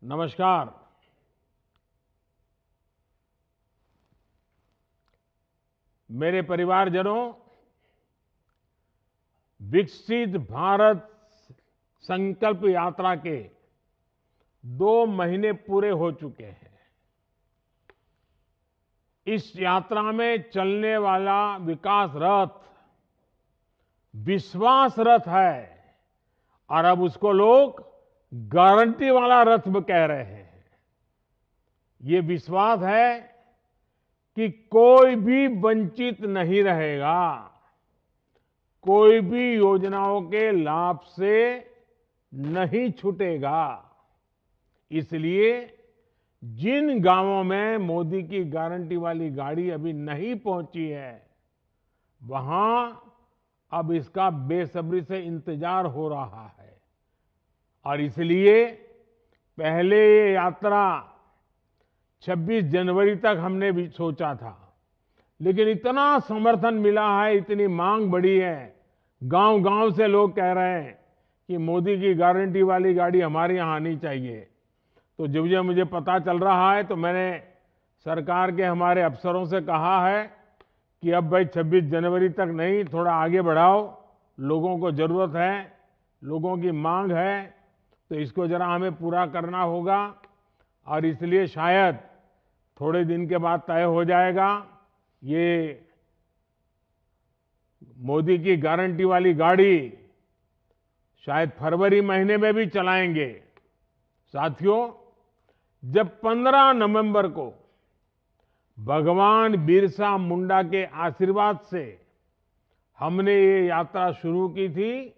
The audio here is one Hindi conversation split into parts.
नमस्कार। मेरे परिवारजनों, विकसित भारत संकल्प यात्रा के 2 महीने पूरे हो चुके हैं। इस यात्रा में चलने वाला विकास रथ विश्वास रथ है और अब उसको लोग गारंटी वाला रथ भी कह रहे हैं। ये विश्वास है कि कोई भी वंचित नहीं रहेगा, कोई भी योजनाओं के लाभ से नहीं छूटेगा। इसलिए जिन गांवों में मोदी की गारंटी वाली गाड़ी अभी नहीं पहुंची है, वहां अब इसका बेसब्री से इंतजार हो रहा है। और इसलिए पहले ये यात्रा 26 जनवरी तक हमने भी सोचा था, लेकिन इतना समर्थन मिला है, इतनी मांग बढ़ी है, गांव-गांव से लोग कह रहे हैं कि मोदी की गारंटी वाली गाड़ी हमारे यहां आनी चाहिए। तो जब मुझे पता चल रहा है तो मैंने सरकार के हमारे अफसरों से कहा है कि अब भाई 26 जनवरी तक नहीं, थोड़ा आगे बढ़ाओ, लोगों को जरूरत है, लोगों की मांग है, तो इसको जरा हमें पूरा करना होगा। और इसलिए शायद थोड़े दिन के बाद तय हो जाएगा, ये मोदी की गारंटी वाली गाड़ी शायद फरवरी महीने में भी चलाएंगे। साथियों, जब 15 नवंबर को भगवान बिरसा मुंडा के आशीर्वाद से हमने ये यात्रा शुरू की थी,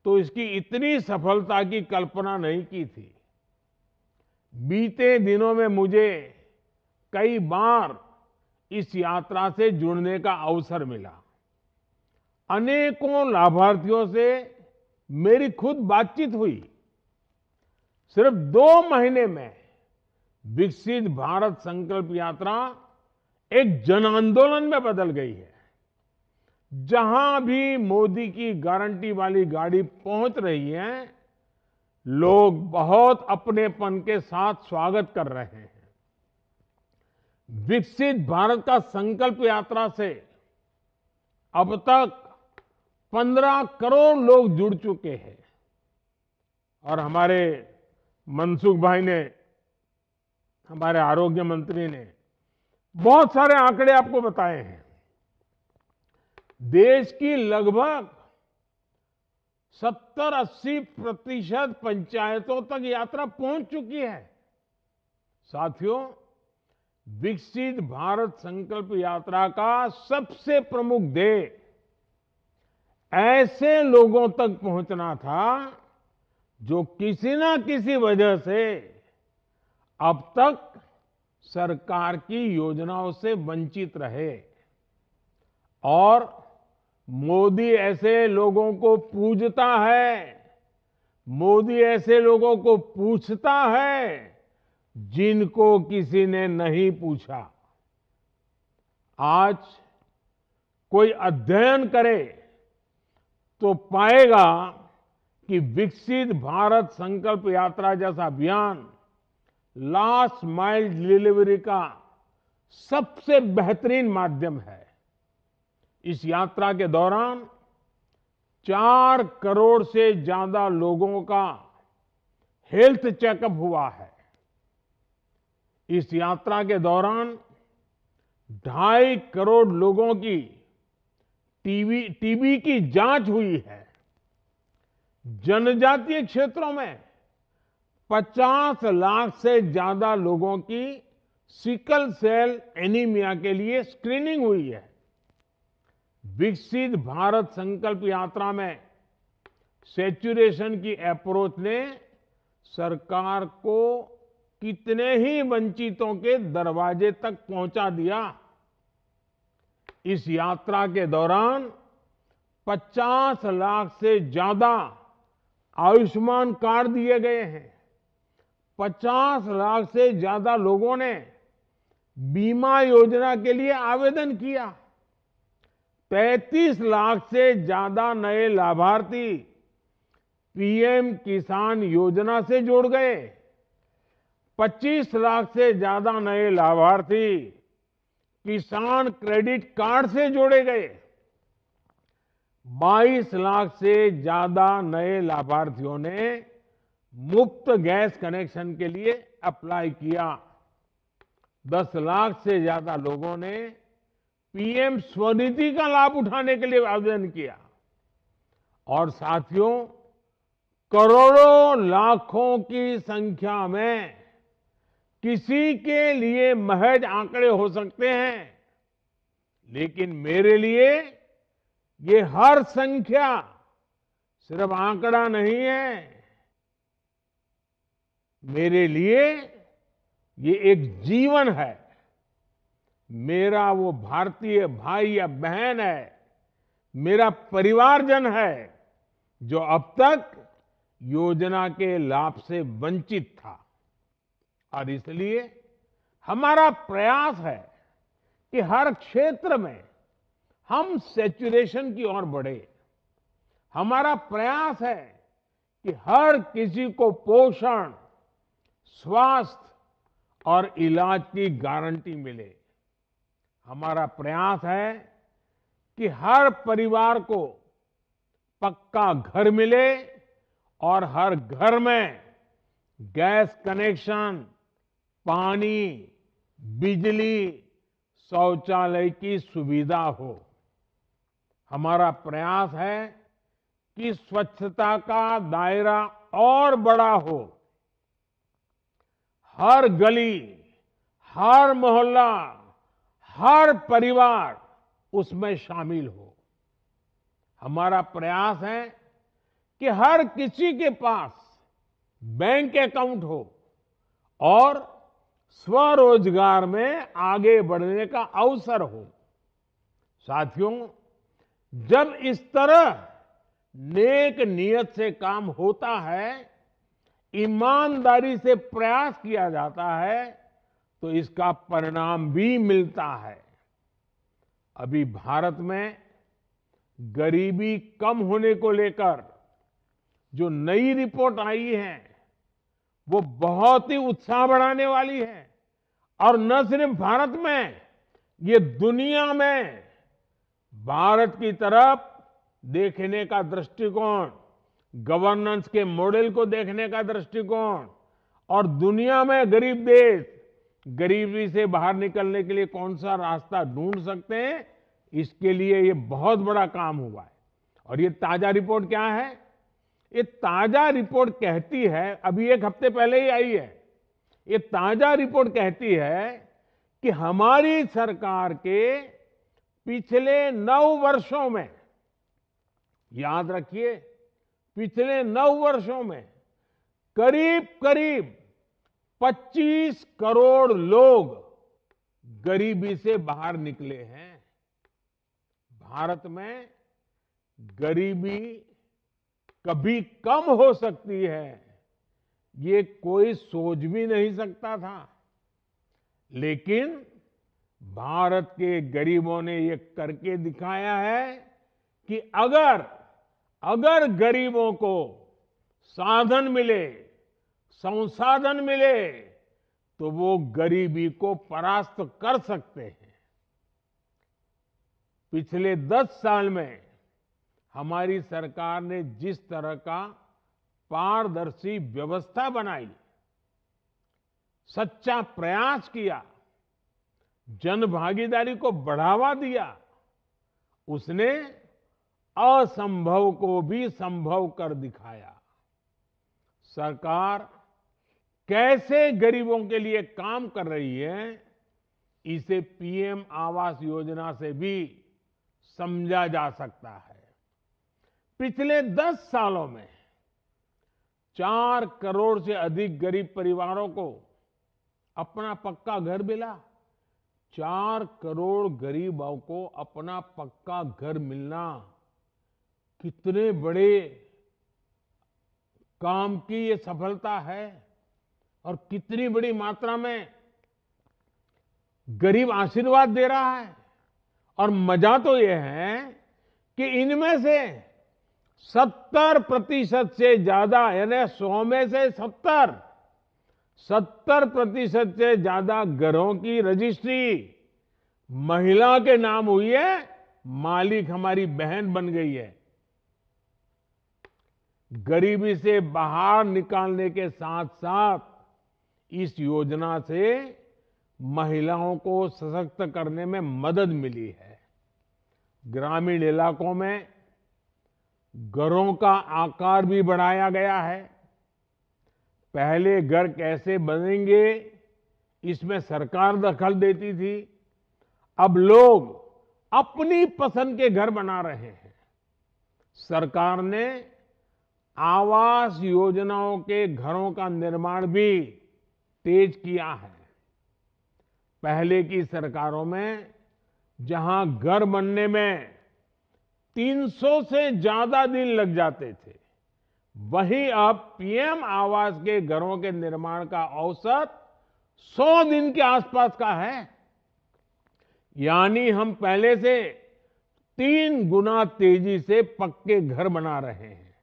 तो इसकी इतनी सफलता की कल्पना नहीं की थी। बीते दिनों में मुझे कई बार इस यात्रा से जुड़ने का अवसर मिला। अनेकों लाभार्थियों से मेरी खुद बातचीत हुई। सिर्फ 2 महीने में विकसित भारत संकल्प यात्रा एक जन आंदोलन में बदल गई है। जहां भी मोदी की गारंटी वाली गाड़ी पहुंच रही है, लोग बहुत अपनेपन के साथ स्वागत कर रहे हैं। विकसित भारत का संकल्प यात्रा से अब तक 15 करोड़ लोग जुड़ चुके हैं। और हमारे मनसुख भाई ने, हमारे आरोग्य मंत्री ने बहुत सारे आंकड़े आपको बताए हैं। देश की लगभग 70-80% पंचायतों तक यात्रा पहुंच चुकी है। साथियों, विकसित भारत संकल्प यात्रा का सबसे प्रमुख ध्येय ऐसे लोगों तक पहुंचना था जो किसी ना किसी वजह से अब तक सरकार की योजनाओं से वंचित रहे। और मोदी ऐसे लोगों को पूजता है, मोदी ऐसे लोगों को पूछता है जिनको किसी ने नहीं पूछा। आज कोई अध्ययन करे तो पाएगा कि विकसित भारत संकल्प यात्रा जैसा अभियान लास्ट माइल डिलीवरी का सबसे बेहतरीन माध्यम है। इस यात्रा के दौरान 4 करोड़ से ज्यादा लोगों का हेल्थ चेकअप हुआ है। इस यात्रा के दौरान 2.5 करोड़ लोगों की टीबी की जांच हुई है। जनजातीय क्षेत्रों में 50 लाख से ज्यादा लोगों की सिकल सेल एनीमिया के लिए स्क्रीनिंग हुई है। विकसित भारत संकल्प यात्रा में सैचुरेशन की अप्रोच ने सरकार को कितने ही वंचितों के दरवाजे तक पहुंचा दिया। इस यात्रा के दौरान 50 लाख से ज्यादा आयुष्मान कार्ड दिए गए हैं। 50 लाख से ज्यादा लोगों ने बीमा योजना के लिए आवेदन किया। 35 लाख से ज्यादा नए लाभार्थी पीएम किसान योजना से जोड़ गए। 25 लाख से ज्यादा नए लाभार्थी किसान क्रेडिट कार्ड से जोड़े गए। 22 लाख से ज्यादा नए लाभार्थियों ने मुफ्त गैस कनेक्शन के लिए अप्लाई किया। 10 लाख से ज्यादा लोगों ने पीएम स्वनिधि का लाभ उठाने के लिए आवेदन किया। और साथियों, करोड़ों लाखों की संख्या में किसी के लिए महज आंकड़े हो सकते हैं, लेकिन मेरे लिए ये हर संख्या सिर्फ आंकड़ा नहीं है। मेरे लिए ये एक जीवन है। मेरा वो भारतीय भाई या बहन है, मेरा परिवारजन है जो अब तक योजना के लाभ से वंचित था। और इसलिए हमारा प्रयास है कि हर क्षेत्र में हम सैचुरेशन की ओर बढ़े। हमारा प्रयास है कि हर किसी को पोषण, स्वास्थ्य और इलाज की गारंटी मिले। हमारा प्रयास है कि हर परिवार को पक्का घर मिले और हर घर में गैस कनेक्शन, पानी, बिजली, शौचालय की सुविधा हो। हमारा प्रयास है कि स्वच्छता का दायरा और बड़ा हो। हर गली, हर मोहल्ला, हर परिवार उसमें शामिल हो। हमारा प्रयास है कि हर किसी के पास बैंक अकाउंट हो और स्वरोजगार में आगे बढ़ने का अवसर हो। साथियों, जब इस तरह नेक नियत से काम होता है, ईमानदारी से प्रयास किया जाता है, तो इसका परिणाम भी मिलता है। अभी भारत में गरीबी कम होने को लेकर जो नई रिपोर्ट आई है, वो बहुत ही उत्साह बढ़ाने वाली है। और न सिर्फ भारत में, ये दुनिया में भारत की तरफ देखने का दृष्टिकोण, गवर्नेंस के मॉडल को देखने का दृष्टिकोण और दुनिया में गरीब देश गरीबी से बाहर निकलने के लिए कौन सा रास्ता ढूंढ सकते हैं, इसके लिए ये बहुत बड़ा काम हुआ है। और ये ताजा रिपोर्ट क्या है? ये ताजा रिपोर्ट कहती है, अभी एक हफ्ते पहले ही आई है, ये ताजा रिपोर्ट कहती है कि हमारी सरकार के पिछले 9 वर्षों में, याद रखिए, पिछले 9 वर्षों में करीब करीब 25 करोड़ लोग गरीबी से बाहर निकले हैं। भारत में गरीबी कभी कम हो सकती है, ये कोई सोच भी नहीं सकता था। लेकिन भारत के गरीबों ने ये करके दिखाया है कि अगर गरीबों को साधन मिले, संसाधन मिले, तो वो गरीबी को परास्त कर सकते हैं। पिछले 10 साल में हमारी सरकार ने जिस तरह का पारदर्शी व्यवस्था बनाई, सच्चा प्रयास किया, जन भागीदारी को बढ़ावा दिया, उसने असंभव को भी संभव कर दिखाया। सरकार कैसे गरीबों के लिए काम कर रही है, इसे पीएम आवास योजना से भी समझा जा सकता है। पिछले 10 सालों में 4 करोड़ से अधिक गरीब परिवारों को अपना पक्का घर मिला। 4 करोड़ गरीबों को अपना पक्का घर मिलना कितने बड़े काम की ये सफलता है और कितनी बड़ी मात्रा में गरीब आशीर्वाद दे रहा है। और मजा तो ये है कि इनमें से 70% से ज्यादा, यानी 100 में से 70 70% से ज्यादा घरों की रजिस्ट्री महिला के नाम हुई है, मालिक हमारी बहन बन गई है। गरीबी से बाहर निकालने के साथ साथ इस योजना से महिलाओं को सशक्त करने में मदद मिली है। ग्रामीण इलाकों में घरों का आकार भी बढ़ाया गया है। पहले घर कैसे बनेंगे, इसमें सरकार दखल देती थी। अब लोग अपनी पसंद के घर बना रहे हैं। सरकार ने आवास योजनाओं के घरों का निर्माण भी तेज किया है। पहले की सरकारों में जहां घर बनने में 300 से ज्यादा दिन लग जाते थे, वहीं अब पीएम आवास के घरों के निर्माण का औसत 100 दिन के आसपास का है। यानी हम पहले से 3 गुना तेजी से पक्के घर बना रहे हैं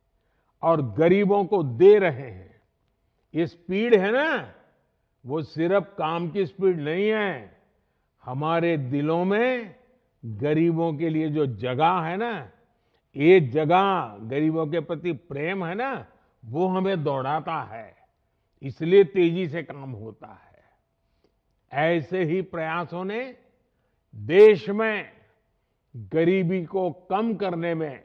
और गरीबों को दे रहे हैं। ये स्पीड है ना, वो सिर्फ काम की स्पीड नहीं है। हमारे दिलों में गरीबों के लिए जो जगह है ना, ये जगह गरीबों के प्रति प्रेम है ना, वो हमें दौड़ाता है। इसलिए तेजी से काम होता है। ऐसे ही प्रयासों ने देश में गरीबी को कम करने में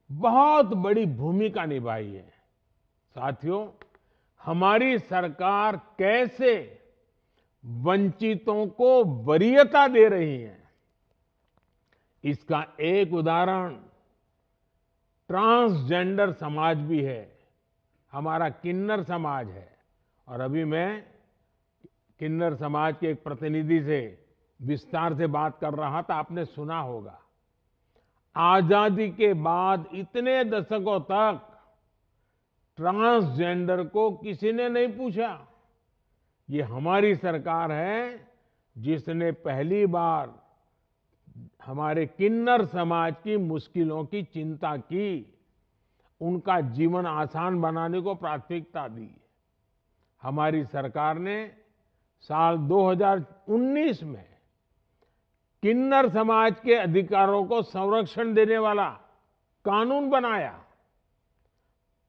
बहुत बड़ी भूमिका निभाई है। साथियों, हमारी सरकार कैसे वंचितों को वरीयता दे रही है, इसका एक उदाहरण ट्रांसजेंडर समाज भी है। हमारा किन्नर समाज है। और अभी मैं किन्नर समाज के एक प्रतिनिधि से विस्तार से बात कर रहा था, आपने सुना होगा। आजादी के बाद इतने दशकों तक ट्रांसजेंडर को किसी ने नहीं पूछा। ये हमारी सरकार है जिसने पहली बार हमारे किन्नर समाज की मुश्किलों की चिंता की, उनका जीवन आसान बनाने को प्राथमिकता दी। हमारी सरकार ने साल 2019 में किन्नर समाज के अधिकारों को संरक्षण देने वाला कानून बनाया।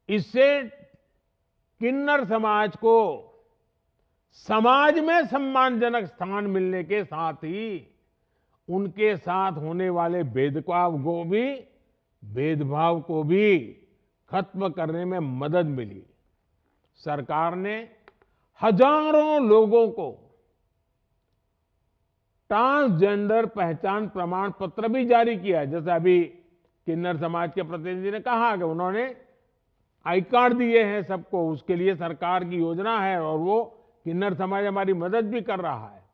इससे किन्नर समाज को समाज में सम्मानजनक स्थान मिलने के साथ ही उनके साथ होने वाले भेदभाव को भी खत्म करने में मदद मिली। सरकार ने हजारों लोगों को ट्रांसजेंडर पहचान प्रमाण पत्र भी जारी किया है। जैसे अभी किन्नर समाज के प्रतिनिधि ने कहा कि उन्होंने आई कार्ड दिए हैं सबको, उसके लिए सरकार की योजना है और वो किन्नर समाज हमारी मदद भी कर रहा है।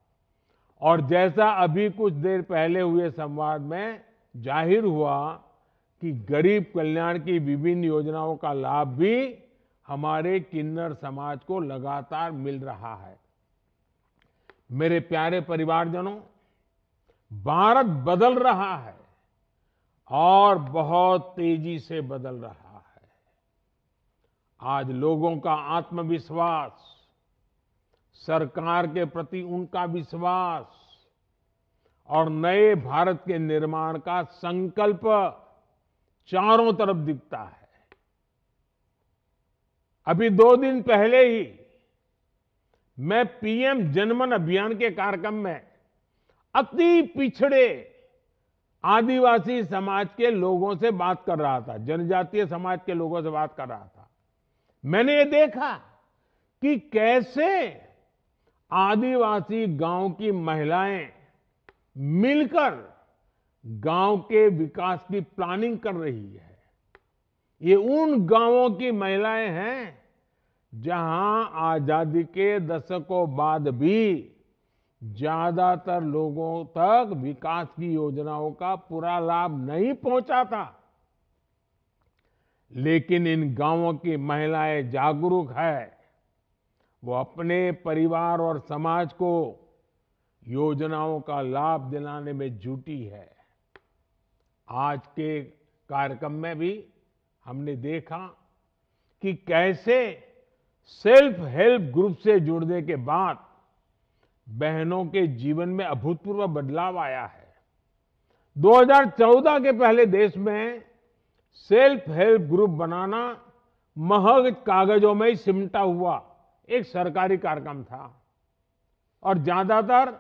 और जैसा अभी कुछ देर पहले हुए संवाद में जाहिर हुआ कि गरीब कल्याण की विभिन्न योजनाओं का लाभ भी हमारे किन्नर समाज को लगातार मिल रहा है। मेरे प्यारे परिवारजनों, भारत बदल रहा है और बहुत तेजी से बदल रहा है। आज लोगों का आत्मविश्वास, सरकार के प्रति उनका विश्वास और नए भारत के निर्माण का संकल्प चारों तरफ दिखता है। अभी 2 दिन पहले ही मैं पीएम जनमन अभियान के कार्यक्रम में अति पिछड़े आदिवासी समाज के लोगों से बात कर रहा था, जनजातीय समाज के लोगों से बात कर रहा था। मैंने ये देखा कि कैसे आदिवासी गांव की महिलाएं मिलकर गांव के विकास की प्लानिंग कर रही है। ये उन गांवों की महिलाएं हैं जहां आजादी के दशकों बाद भी ज्यादातर लोगों तक विकास की योजनाओं का पूरा लाभ नहीं पहुंचा था। लेकिन इन गांवों की महिलाएं जागरूक है। वो अपने परिवार और समाज को योजनाओं का लाभ दिलाने में जुटी है। आज के कार्यक्रम में भी हमने देखा कि कैसे सेल्फ हेल्प ग्रुप से जुड़ने के बाद बहनों के जीवन में अभूतपूर्व बदलाव आया है। 2014 के पहले देश में सेल्फ हेल्प ग्रुप बनाना महज कागजों में ही सिमटा हुआ एक सरकारी कार्यक्रम था और ज्यादातर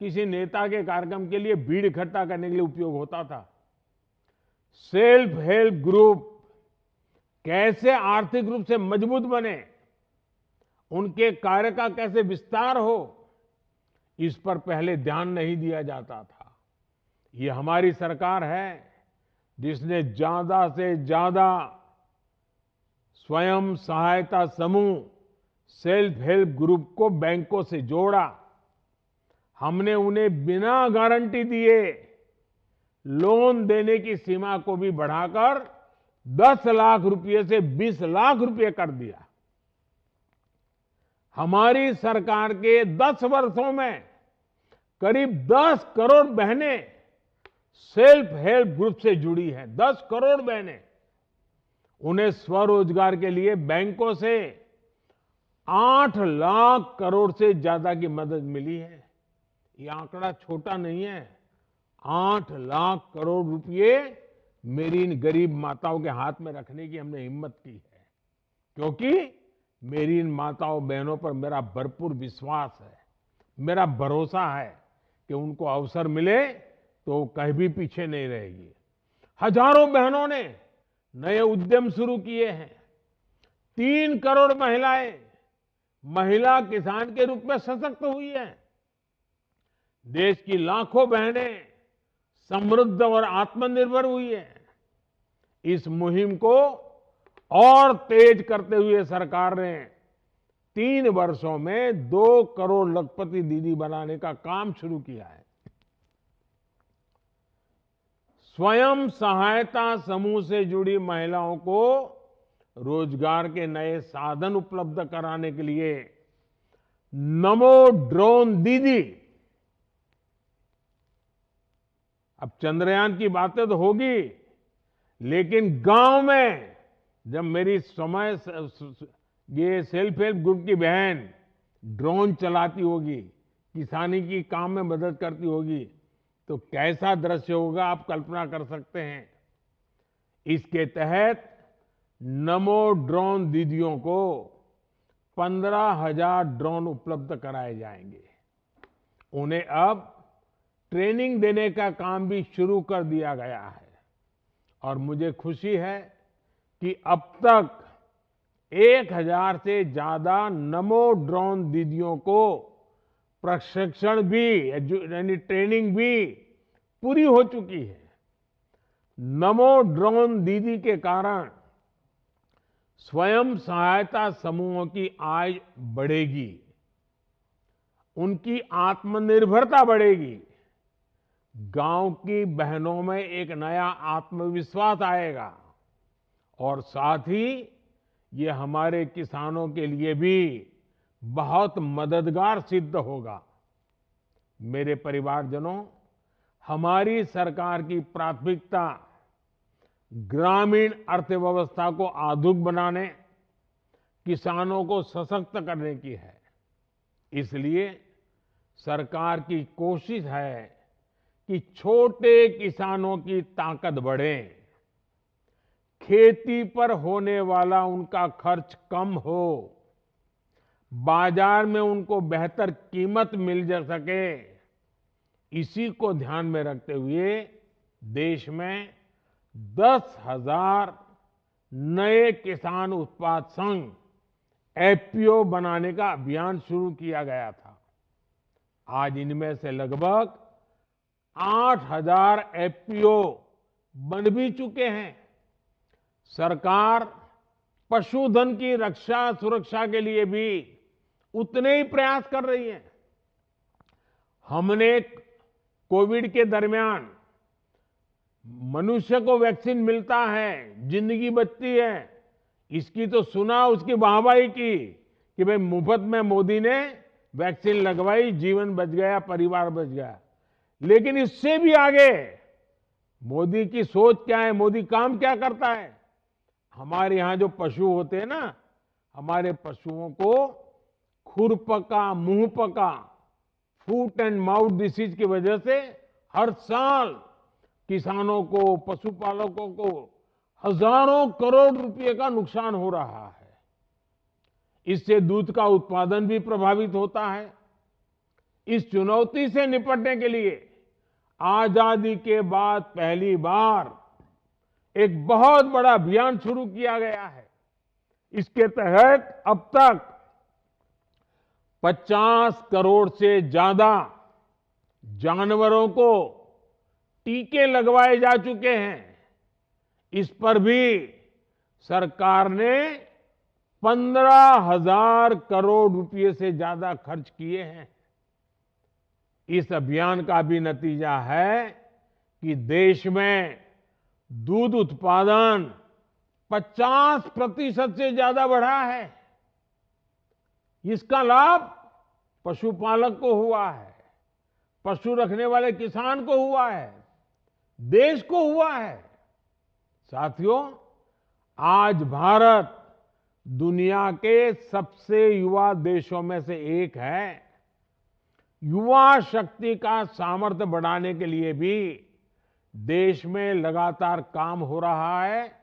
किसी नेता के कार्यक्रम के लिए भीड़ इकट्ठा करने के लिए उपयोग होता था। सेल्फ हेल्प ग्रुप कैसे आर्थिक रूप से मजबूत बने, उनके कार्य का कैसे विस्तार हो, इस पर पहले ध्यान नहीं दिया जाता था। ये हमारी सरकार है जिसने ज्यादा से ज्यादा स्वयं सहायता समूह सेल्फ हेल्प ग्रुप को बैंकों से जोड़ा। हमने उन्हें बिना गारंटी दिए लोन देने की सीमा को भी बढ़ाकर 10 लाख रुपए से 20 लाख रुपए कर दिया। हमारी सरकार के 10 वर्षों में करीब 10 करोड़ बहनें सेल्फ हेल्प ग्रुप से जुड़ी हैं। 10 करोड़ बहनें, उन्हें स्वरोजगार के लिए बैंकों से 8 लाख करोड़ से ज्यादा की मदद मिली है। ये आंकड़ा छोटा नहीं है। 8 लाख करोड़ रुपए मेरी इन गरीब माताओं के हाथ में रखने की हमने हिम्मत की है, क्योंकि मेरी इन माताओं बहनों पर मेरा भरपूर विश्वास है, मेरा भरोसा है कि उनको अवसर मिले तो वो कहीं भी पीछे नहीं रहेगी। हजारों बहनों ने नए उद्यम शुरू किए हैं। 3 करोड़ महिलाएं महिला किसान के रूप में सशक्त हुई हैं। देश की लाखों बहनें समृद्ध और आत्मनिर्भर हुई हैं। इस मुहिम को और तेज करते हुए सरकार ने 3 वर्षों में 2 करोड़ लखपति दीदी बनाने का काम शुरू किया है। स्वयं सहायता समूह से जुड़ी महिलाओं को रोजगार के नए साधन उपलब्ध कराने के लिए नमो ड्रोन दीदी, अब चंद्रयान की बातें तो होगी, लेकिन गांव में जब मेरी समय ये सेल्फ हेल्प ग्रुप की बहन ड्रोन चलाती होगी, किसानी की काम में मदद करती होगी, तो कैसा दृश्य होगा आप कल्पना कर सकते हैं। इसके तहत नमो ड्रोन दीदियों को 15,000 ड्रोन उपलब्ध कराए जाएंगे। उन्हें अब ट्रेनिंग देने का काम भी शुरू कर दिया गया है और मुझे खुशी है कि अब तक 1,000 से ज्यादा नमो ड्रोन दीदियों को प्रशिक्षण भी यानी ट्रेनिंग भी पूरी हो चुकी है। नमो ड्रोन दीदी के कारण स्वयं सहायता समूहों की आय बढ़ेगी, उनकी आत्मनिर्भरता बढ़ेगी, गांव की बहनों में एक नया आत्मविश्वास आएगा और साथ ही ये हमारे किसानों के लिए भी बहुत मददगार सिद्ध होगा। मेरे परिवारजनों, हमारी सरकार की प्राथमिकता ग्रामीण अर्थव्यवस्था को आधुनिक बनाने, किसानों को सशक्त करने की है। इसलिए सरकार की कोशिश है कि छोटे किसानों की ताकत बढ़े, खेती पर होने वाला उनका खर्च कम हो, बाजार में उनको बेहतर कीमत मिल जा सके। इसी को ध्यान में रखते हुए देश में 10,000 नए किसान उत्पाद संघ एफपीओ बनाने का अभियान शुरू किया गया था। आज इनमें से लगभग 8,000 एफपीओ बन भी चुके हैं। सरकार पशुधन की रक्षा सुरक्षा के लिए भी उतने ही प्रयास कर रही है। हमने कोविड के दरमियान मनुष्य को वैक्सीन मिलता है, जिंदगी बचती है, इसकी तो सुना, उसकी वाहवाही की कि भाई मुफ्त में मोदी ने वैक्सीन लगवाई, जीवन बच गया, परिवार बच गया। लेकिन इससे भी आगे मोदी की सोच क्या है, मोदी काम क्या करता है। हमारे यहां जो पशु होते हैं ना, हमारे पशुओं को खुरपका, मुंहपका, फुट एंड माउथ डिसीज की वजह से हर साल किसानों को, पशुपालकों को हजारों करोड़ रुपए का नुकसान हो रहा है। इससे दूध का उत्पादन भी प्रभावित होता है। इस चुनौती से निपटने के लिए आजादी के बाद पहली बार एक बहुत बड़ा अभियान शुरू किया गया है। इसके तहत अब तक 50 करोड़ से ज्यादा जानवरों को टीके लगवाए जा चुके हैं। इस पर भी सरकार ने 15,000 करोड़ रुपए से ज्यादा खर्च किए हैं। इस अभियान का भी नतीजा है कि देश में दूध उत्पादन 50% से ज्यादा बढ़ा है। इसका लाभ पशुपालक को हुआ है, पशु रखने वाले किसान को हुआ है, देश को हुआ है। साथियों, आज भारत दुनिया के सबसे युवा देशों में से एक है। युवा शक्ति का सामर्थ्य बढ़ाने के लिए भी देश में लगातार काम हो रहा है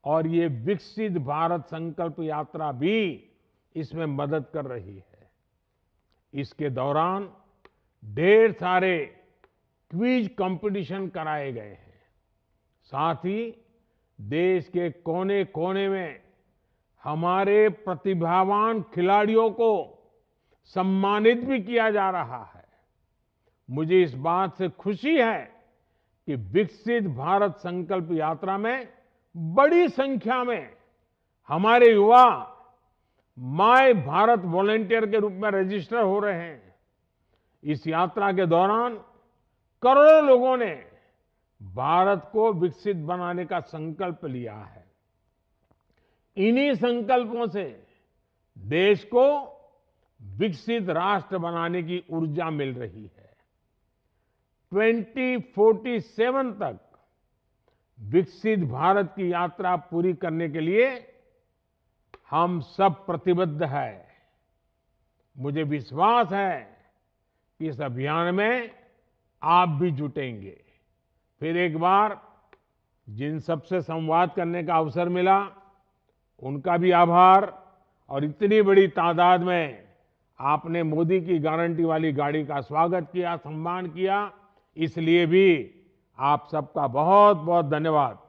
और ये विकसित भारत संकल्प यात्रा भी इसमें मदद कर रही है। इसके दौरान ढेर सारे क्विज कंपटीशन कराए गए हैं। साथ ही देश के कोने कोने में हमारे प्रतिभावान खिलाड़ियों को सम्मानित भी किया जा रहा है। मुझे इस बात से खुशी है कि विकसित भारत संकल्प यात्रा में बड़ी संख्या में हमारे युवा माय भारत वॉलंटियर के रूप में रजिस्टर हो रहे हैं। इस यात्रा के दौरान करोड़ों लोगों ने भारत को विकसित बनाने का संकल्प लिया है। इन्हीं संकल्पों से देश को विकसित राष्ट्र बनाने की ऊर्जा मिल रही है। 2047 तक विकसित भारत की यात्रा पूरी करने के लिए हम सब प्रतिबद्ध हैं। मुझे विश्वास है कि इस अभियान में आप भी जुटेंगे। फिर एक बार जिन सबसे संवाद करने का अवसर मिला, उनका भी आभार। और इतनी बड़ी तादाद में आपने मोदी की गारंटी वाली गाड़ी का स्वागत किया, सम्मान किया, इसलिए भी आप सबका बहुत बहुत धन्यवाद।